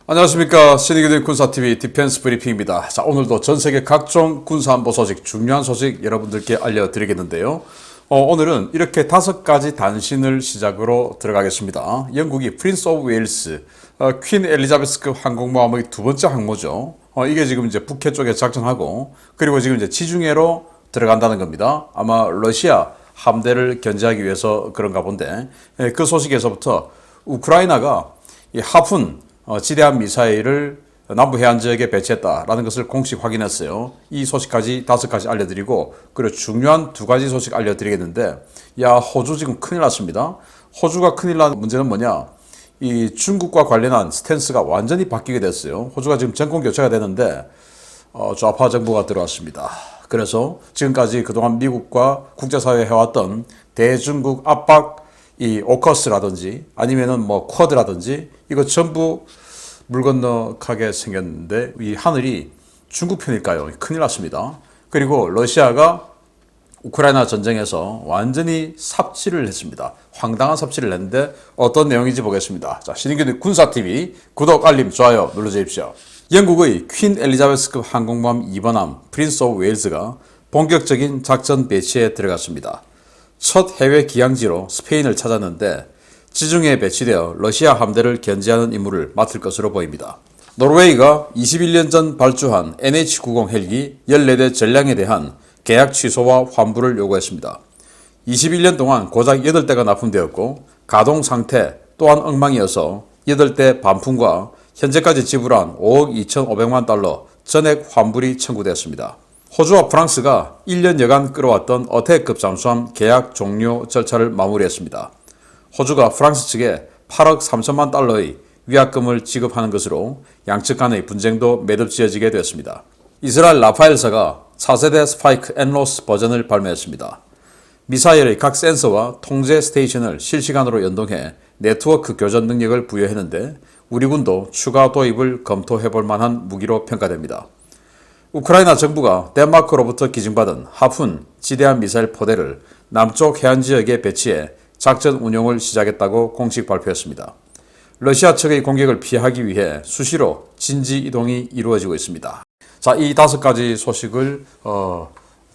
안녕하십니까. 신의교대 군사TV 디펜스 브리핑입니다. 자, 오늘도 전세계 각종 군사안보 소식, 중요한 소식 여러분들께 알려드리겠는데요. 오늘은 이렇게 5가지 단신을 시작으로 들어가겠습니다. 영국이 프린스 오브 웨일스, 퀸 엘리자베스급 항공모함의 두 번째 항모죠. 이게 지금 이제 북해 쪽에 작전하고, 그리고 지금 이제 지중해로 들어간다는 겁니다. 아마 러시아 함대를 견제하기 위해서 그런가 본데, 그 소식에서부터 우크라이나가 이 하푼 지대함 미사일을 남부 해안 지역에 배치했다라는 것을 공식 확인했어요. 이 소식까지 5가지 알려드리고, 그리고 중요한 2가지 소식 알려드리겠는데, 호주 지금 큰일 났습니다. 호주가 큰일 난 문제는 뭐냐? 이 중국과 관련한 스탠스가 완전히 바뀌게 됐어요. 호주가 지금 정권 교체가 되는데 좌파 정부가 들어왔습니다. 그래서 지금까지 그동안 미국과 국제사회에 해왔던 대중국 압박, 이 오커스라든지 아니면은 뭐 쿼드라든지 이거 전부 물 건너가게 생겼는데, 이 하늘이 중국 편일까요? 큰일 났습니다. 그리고 러시아가 우크라이나 전쟁에서 완전히 삽질을 했습니다. 황당한 삽질을 했는데 어떤 내용인지 보겠습니다. 자, 신인교대 군사TV 구독, 알림, 좋아요 눌러주십시오. 영국의 퀸 엘리자베스급 항공모함 2번함 프린스 오브 웨일즈가 본격적인 작전 배치에 들어갔습니다. 첫 해외 기항지로 스페인을 찾았는데 지중해에 배치되어 러시아 함대를 견제하는 임무를 맡을 것으로 보입니다. 노르웨이가 21년 전 발주한 NH-90 헬기 14대 전량에 대한 계약 취소와 환불을 요구했습니다. 21년 동안 고작 8대가 납품되었고 가동 상태 또한 엉망이어서 8대 반품과 현재까지 지불한 5억 2,500만 달러 전액 환불이 청구되었습니다. 호주와 프랑스가 1년여간 끌어왔던 어택급 잠수함 계약 종료 절차를 마무리했습니다. 호주가 프랑스 측에 8억 3천만 달러의 위약금을 지급하는 것으로 양측 간의 분쟁도 매듭지어지게 되었습니다. 이스라엘 라파엘사가 4세대 스파이크 엔로스 버전을 발매했습니다. 미사일의 각 센서와 통제 스테이션을 실시간으로 연동해 네트워크 교전 능력을 부여했는데 우리 군도 추가 도입을 검토해볼 만한 무기로 평가됩니다. 우크라이나 정부가 덴마크로부터 기증받은 하푼 지대함 미사일 포대를 남쪽 해안 지역에 배치해 작전 운용을 시작했다고 공식 발표했습니다. 러시아 측의 공격을 피하기 위해 수시로 진지 이동이 이루어지고 있습니다. 자, 이 5가지 소식을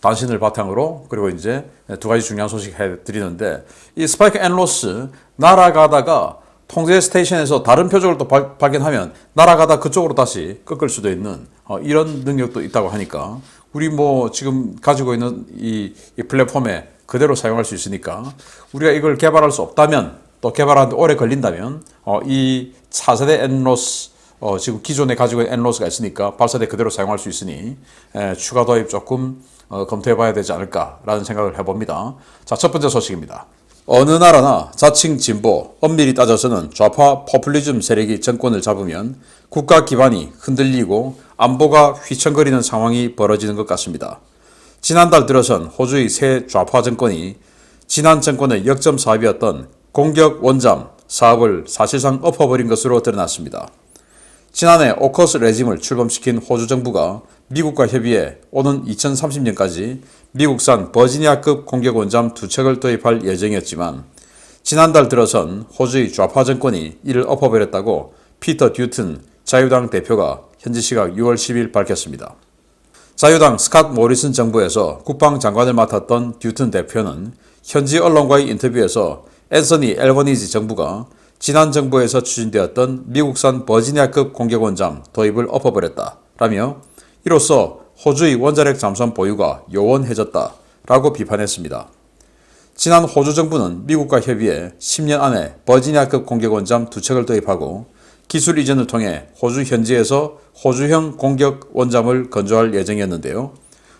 단신을 바탕으로, 그리고 이제 2가지 중요한 소식 해드리는데, 이 스파이크 엔로스 날아가다가 통제 스테이션에서 다른 표적을 또 발견하면 날아가다 그쪽으로 다시 꺾을 수도 있는 이런 능력도 있다고 하니까, 우리 뭐 지금 가지고 있는 이 플랫폼에 그대로 사용할 수 있으니까, 우리가 이걸 개발할 수 없다면, 또 개발하는데 오래 걸린다면 이 4세대 엔로스, 지금 기존에 가지고 있는 엔로스가 있으니까 발사대 그대로 사용할 수 있으니 추가 도입 조금 검토해봐야 되지 않을까라는 생각을 해봅니다. 자, 첫 번째 소식입니다. 어느 나라나 자칭 진보, 엄밀히 따져서는 좌파 포퓰리즘 세력이 정권을 잡으면 국가 기반이 흔들리고 안보가 휘청거리는 상황이 벌어지는 것 같습니다. 지난달 들어선 호주의 새 좌파 정권이 지난 정권의 역점 사업이었던 공격 원잠 사업을 사실상 엎어버린 것으로 드러났습니다. 지난해 오커스 레짐을 출범시킨 호주 정부가 미국과 협의해 오는 2030년까지 미국산 버지니아급 공격 원잠 2척을 도입할 예정이었지만, 지난달 들어선 호주의 좌파 정권이 이를 엎어버렸다고 피터 듀튼 자유당 대표가 현지 시각 6월 10일 밝혔습니다. 자유당 스캇 모리슨 정부에서 국방장관을 맡았던 듀튼 대표는 현지 언론과의 인터뷰에서 앤서니 앨버니지 정부가 지난 정부에서 추진되었던 미국산 버지니아급 공격 원잠 도입을 엎어버렸다라며 이로써 호주의 원자력 잠수함 보유가 요원해졌다라고 비판했습니다. 지난 호주 정부는 미국과 협의해 10년 안에 버지니아급 공격 원잠 2척을 도입하고 기술 이전을 통해 호주 현지에서 호주형 공격 원잠을 건조할 예정이었는데요.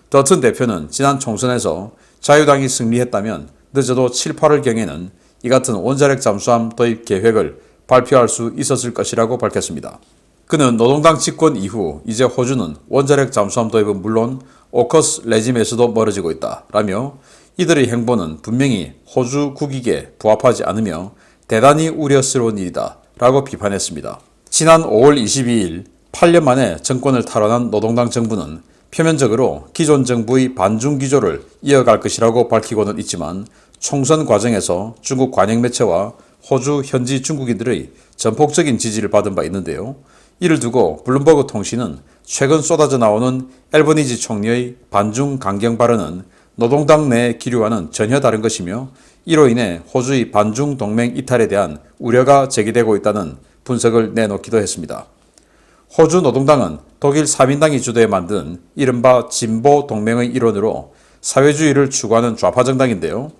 더튼 대표는 지난 총선에서 자유당이 승리했다면 늦어도 7, 8월경에는 이 같은 원자력 잠수함 도입 계획을 발표할 수 있었을 것이라고 밝혔습니다. 그는 노동당 집권 이후 이제 호주는 원자력 잠수함 도입은 물론 오커스 레짐에서도 멀어지고 있다라며 이들의 행보는 분명히 호주 국익에 부합하지 않으며 대단히 우려스러운 일이다 라고 비판했습니다. 지난 5월 22일 8년 만에 정권을 탈환한 노동당 정부는 표면적으로 기존 정부의 반중 기조를 이어갈 것이라고 밝히고는 있지만 총선 과정에서 중국 관영 매체와 호주 현지 중국인들의 전폭적인 지지를 받은 바 있는데요. 이를 두고 블룸버그 통신은 최근 쏟아져 나오는 앨버니지 총리의 반중 강경 발언은 노동당 내 기류와는 전혀 다른 것이며 이로 인해 호주의 반중 동맹 이탈에 대한 우려가 제기되고 있다는 분석을 내놓기도 했습니다. 호주 노동당은 독일 3인당이 주도해 만든 이른바 진보 동맹의 일원으로 사회주의를 추구하는 좌파 정당인데요.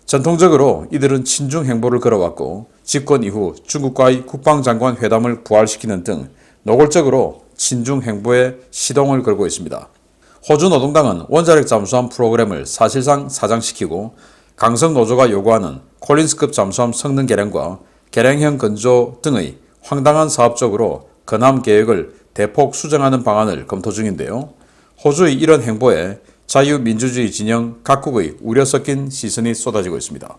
전통적으로 이들은 친중 행보를 걸어왔고 집권 이후 중국과의 국방장관 회담을 부활시키는 등 노골적으로 친중 행보에 시동을 걸고 있습니다. 호주 노동당은 원자력 잠수함 프로그램을 사실상 사장시키고 강성 노조가 요구하는 콜린스급 잠수함 성능 개량과 개량형 건조 등의 황당한 사업적으로 건함 계획을 대폭 수정하는 방안을 검토 중인데요. 호주의 이런 행보에 자유민주주의 진영 각국의 우려 섞인 시선이 쏟아지고 있습니다.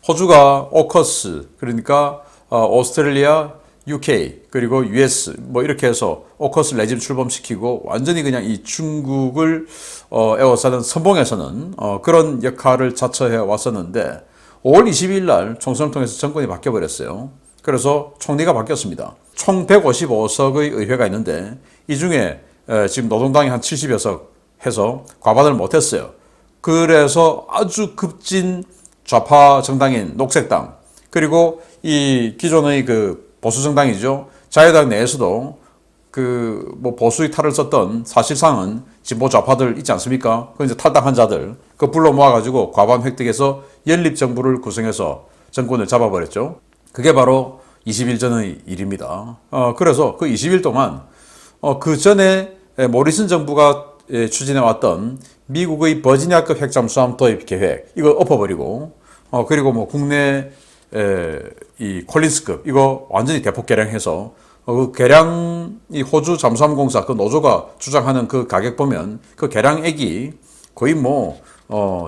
호주가 오커스, 그러니까 오스트레일리아, UK, 그리고 US 이렇게 해서 오커스 레짐 출범시키고 완전히 그냥 이 중국을 에워싸는 선봉에서는 그런 역할을 자처해 왔었는데 5월 22일 날 총선을 통해서 정권이 바뀌어버렸어요. 그래서 총리가 바뀌었습니다. 총 155석의 의회가 있는데 이 중에 지금 노동당이 한 70여 석 해서 과반을 못했어요. 그래서 아주 급진 좌파 정당인 녹색당, 그리고 이 기존의 그 보수 정당이죠. 자유당 내에서도 그 보수의 탈을 썼던 사실상은 진보 좌파들 있지 않습니까? 그 이제 탈당한 자들 그 불러 모아가지고 과반 획득해서 연립 정부를 구성해서 정권을 잡아버렸죠. 그게 바로 20일 전의 일입니다. 그래서 그 20일 동안 그 전에 모리슨 정부가 추진해왔던 미국의 버지니아급 핵잠수함 도입 계획 이거 엎어버리고 그리고 국내 이 콜린스급 이거 완전히 대폭 개량해서 그 개량 이 호주 잠수함공사 그 노조가 주장하는 그 가격 보면 그 개량액이 거의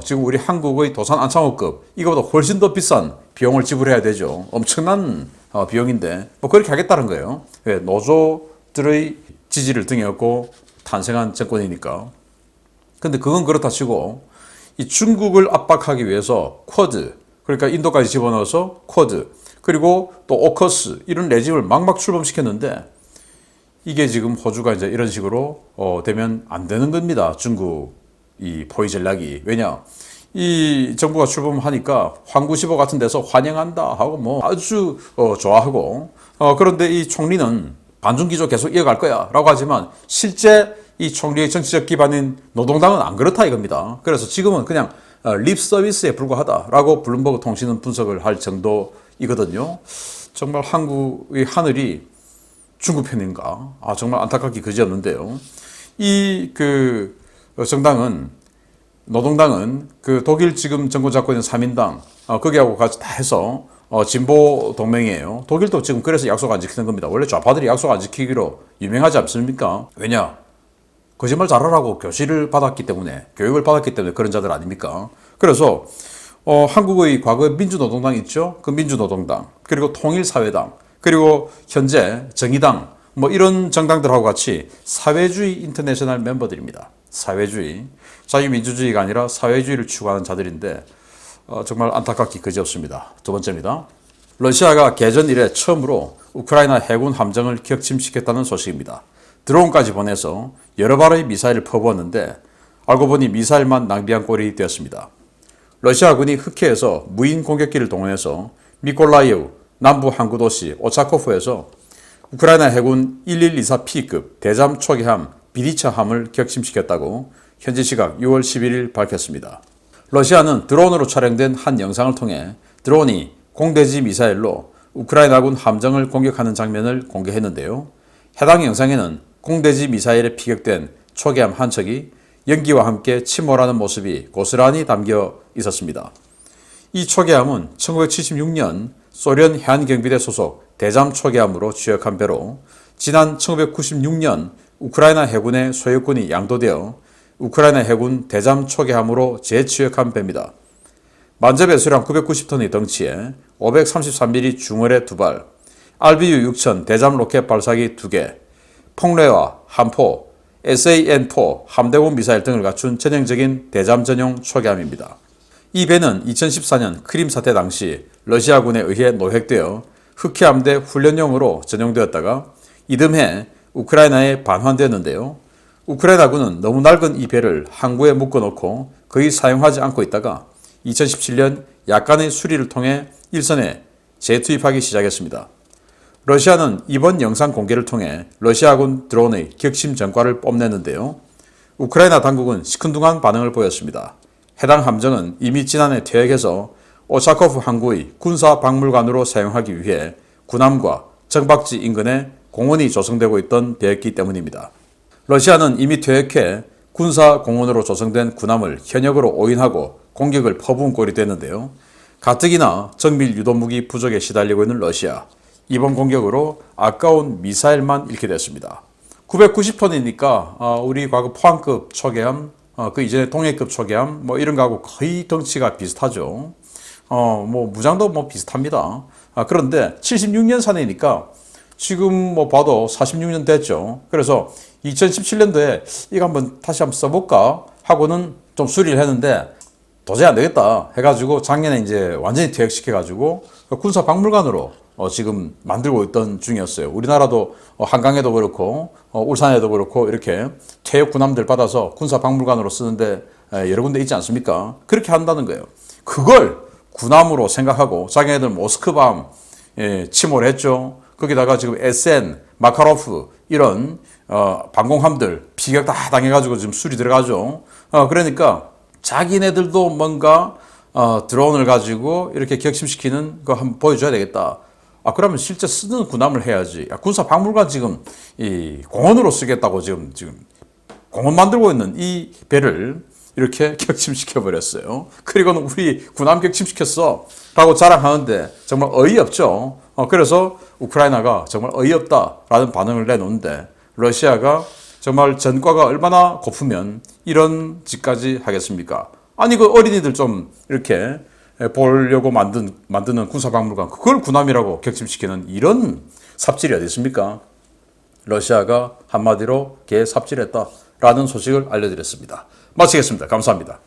지금 우리 한국의 도산 안창호급 이거보다 훨씬 더 비싼 비용을 지불해야 되죠. 엄청난 비용인데 그렇게 하겠다는 거예요. 노조들의 지지를 등에 업고 탄생한 정권이니까. 근데 그건 그렇다 치고 이 중국을 압박하기 위해서 쿼드, 그러니까 인도까지 집어넣어서 쿼드, 그리고 또 오커스 이런 레짐을 막막 출범시켰는데 이게 지금 호주가 이제 이런 식으로 되면 안 되는 겁니다. 중국 이 포위 전략이. 왜냐? 이 정부가 출범하니까 황구시보 같은 데서 환영한다 하고 아주 좋아하고 그런데 이 총리는 반중기조 계속 이어갈 거야 라고 하지만 실제 이 총리의 정치적 기반인 노동당은 안 그렇다 이겁니다. 그래서 지금은 그냥 립 서비스에 불과하다라고 블룸버그 통신은 분석을 할 정도이거든요. 정말 한국의 하늘이 중국 편인가? 정말 안타깝기 그지없는데요. 이 정당은 노동당은 그 독일 지금 정권 잡고 있는 3인당 거기하고 같이 다 해서 진보 동맹이에요. 독일도 지금 그래서 약속 안 지키는 겁니다. 원래 좌파들이 약속 안 지키기로 유명하지 않습니까? 왜냐? 거짓말 잘하라고 교육을 받았기 때문에 그런 자들 아닙니까? 그래서 한국의 과거 민주노동당 있죠? 그 민주노동당, 그리고 통일사회당, 그리고 현재 정의당 이런 정당들하고 같이 사회주의 인터내셔널 멤버들입니다. 사회주의, 자유민주주의가 아니라 사회주의를 추구하는 자들인데 정말 안타깝기 그지없습니다. 두 번째입니다. 러시아가 개전 이래 처음으로 우크라이나 해군 함정을 격침시켰다는 소식입니다. 드론까지 보내서 여러 발의 미사일을 퍼부었는데 알고 보니 미사일만 낭비한 꼴이 되었습니다. 러시아군이 흑해에서 무인 공격기를 동원해서 미콜라이우 남부 항구 도시 오차코프에서 우크라이나 해군 1124P급 대잠 초계함 비리차함을 격침시켰다고 현지 시각 6월 11일 밝혔습니다. 러시아는 드론으로 촬영된 한 영상을 통해 드론이 공대지 미사일로 우크라이나군 함정을 공격하는 장면을 공개했는데요. 해당 영상에는 공대지 미사일에 피격된 초계함 한 척이 연기와 함께 침몰하는 모습이 고스란히 담겨 있었습니다. 이 초계함은 1976년 소련 해안경비대 소속 대잠 초계함으로 취역한 배로 지난 1996년 우크라이나 해군의 소유권이 양도되어 우크라이나 해군 대잠 초계함으로 재취역한 배입니다. 만재 배수량 990톤의 덩치에 533mm 중어뢰 2발, RBU 6000 대잠 로켓 발사기 2개, 폭뢰와 함포, SAN4 함대공 미사일 등을 갖춘 전형적인 대잠 전용 초계함입니다. 이 배는 2014년 크림 사태 당시 러시아군에 의해 노획되어 흑해함대 훈련용으로 전용되었다가 이듬해 우크라이나에 반환됐는데요. 우크라이나군은 너무 낡은 이 배를 항구에 묶어놓고 거의 사용하지 않고 있다가 2017년 약간의 수리를 통해 일선에 재투입하기 시작했습니다. 러시아는 이번 영상 공개를 통해 러시아군 드론의 격심 전과를 뽐냈는데요. 우크라이나 당국은 시큰둥한 반응을 보였습니다. 해당 함정은 이미 지난해 퇴역해서 오차코프 항구의 군사 박물관으로 사용하기 위해 군함과 정박지 인근에 공원이 조성되고 있던 배였기 때문입니다. 러시아는 이미 퇴역해 군사 공원으로 조성된 군함을 현역으로 오인하고 공격을 퍼부은 꼴이 됐는데요. 가뜩이나 정밀 유도무기 부족에 시달리고 있는 러시아. 이번 공격으로 아까운 미사일만 잃게 됐습니다. 990톤이니까 우리 과거 포항급 초계함, 그 이전에 동해급 초계함 뭐 이런 거하고 거의 덩치가 비슷하죠. 뭐 무장도 뭐 비슷합니다. 그런데 76년산이니까 지금 뭐 봐도 46년 됐죠. 그래서 2017년도에 이거 다시 한번 써볼까 하고는 좀 수리를 했는데 도저히 안 되겠다 해가지고 작년에 이제 완전히 퇴역시켜가지고 군사 박물관으로 지금 만들고 있던 중이었어요. 우리나라도 한강에도 그렇고 울산에도 그렇고 이렇게 퇴역 군함들 받아서 군사 박물관으로 쓰는데 여러 군데 있지 않습니까? 그렇게 한다는 거예요. 그걸 군함으로 생각하고 자기네들 모스크밤 침몰 했죠. 거기다가 지금 SN, 마카로프 이런 방공함들 피격 다 당해가지고 지금 수리 들어가죠. 그러니까 자기네들도 뭔가 드론을 가지고 이렇게 격심시키는 거 한번 보여줘야 되겠다. 그러면 실제 쓰는 군함을 해야지. 군사 박물관 지금 이 공원으로 쓰겠다고 지금 공원 만들고 있는 이 배를 이렇게 격침시켜 버렸어요. 그리고는 우리 군함 격침시켰어 라고 자랑하는데 정말 어이없죠. 그래서 우크라이나가 정말 어이없다라는 반응을 내놓는데 러시아가 정말 전과가 얼마나 고프면 이런 짓까지 하겠습니까? 아니 그 어린이들 좀 이렇게 보려고 만드는 군사박물관 그걸 군함이라고 격침시키는 이런 삽질이 어디 있습니까? 러시아가 한마디로 개 삽질했다라는 소식을 알려드렸습니다. 마치겠습니다. 감사합니다.